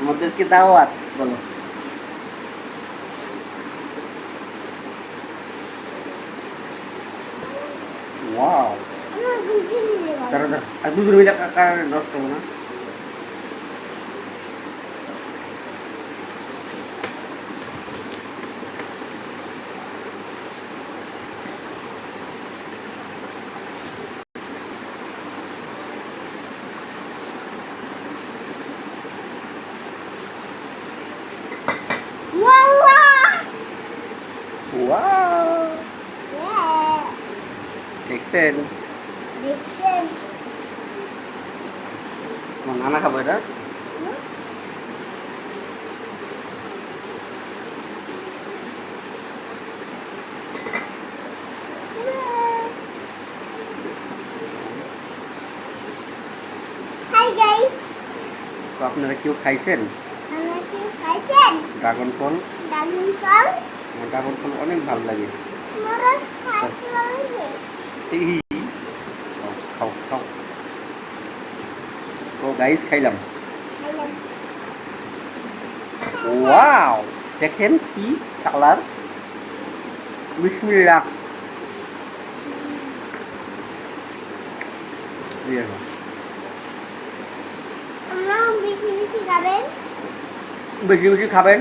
আমাদেরকে দাওয়াত বলো। ওয়াও, দাঁড়া দাঁড়া, আর দুজন মিলে কার নষ্ট হবো না। ওয়াও, দেখছেন? আমার নানা খাবো এটা। তো আপনারা কেউ খাইছেন ড্রাগন ফল? আমার ড্রাগন ফল অনেক ভালো লাগে। এই, খাও খাও। তো গাইস খাইলাম। ওয়াও, দেখেন কি কালার। বিসমিল্লাহ। বেশি বেশি খাবেন,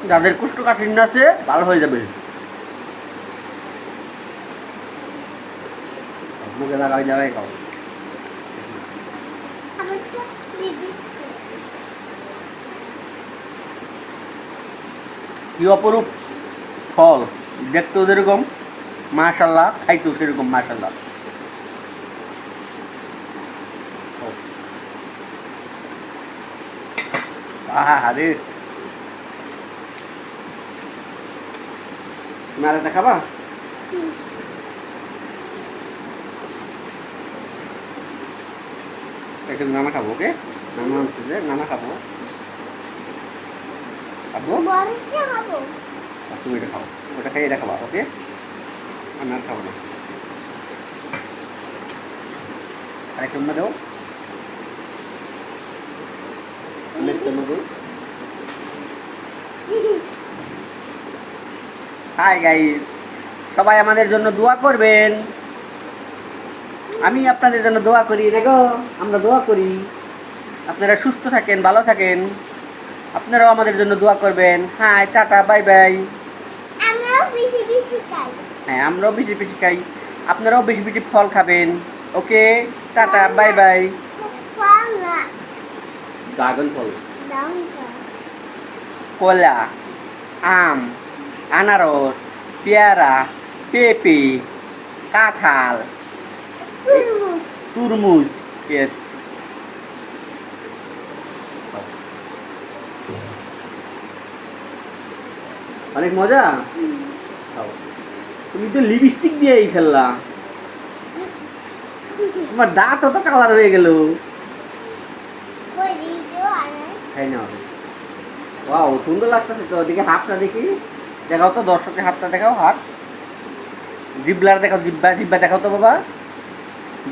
যাদের কোষ্ঠকাঠিন্য আছে ভালো হয়ে যাবে। মুখে লাগাই যাবে খাও। কি অপরূপ ফল, দেখতেও যেরকম মাশাআল্লাহ, খাইতেও সেরকম মাশাআল্লাহ। আরে তুমি আর একটা খাবা? একটা নানা খাবো, ওকে? নানা আনছে যে, নানা খাবো। খাবো? তুমি এটা খাও, ওটা খাই এটা খাবা, ওকে? আমি আর খাবো না। আরেকটা উন্না দেবো, হাই গাইস, সবাই আমাদের জন্য দোয়া করবেন। আমি আপনাদের জন্য দোয়া করি, দেখো আমরা দোয়া করি আপনারা সুস্থ থাকেন, ভালো থাকেন। আপনারাও আমাদের জন্য দোয়া করবেন। Hi, tata, bye bye. আমরাও বেশি বেশি খাই। হ্যাঁ, আমরাও বেশি বেশি খাই, আপনারাও বেশি বেশি ফল খাবেন। ওকে, টাটা, বাই বাই। ফল না, ড্রাগন ফল, কলা, আম, আনারস, পেয়ারা, পেঁপে, কাঁঠাল, তুরমুজ। ইয়েস, অনেক মজা। তুমি তো লিপস্টিক দিয়েই ফেললা, তোমার দাঁত তো কালার হয়ে গেল। খাই না, ওয়াও সুন্দর লাগতেছে তো। ওদিকে হাতটা দেখি, দেখাও তো দর্শকের হাতটা দেখাও, হাত জিব্লার দেখাও, জিব্বা জিব্বা দেখাও তো বাবা,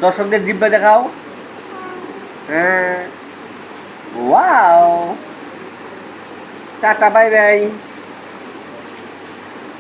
দর্শকদের জিব্বা দেখাও। হ্যাঁ, ওয়াও, টাটা, বাই বাই।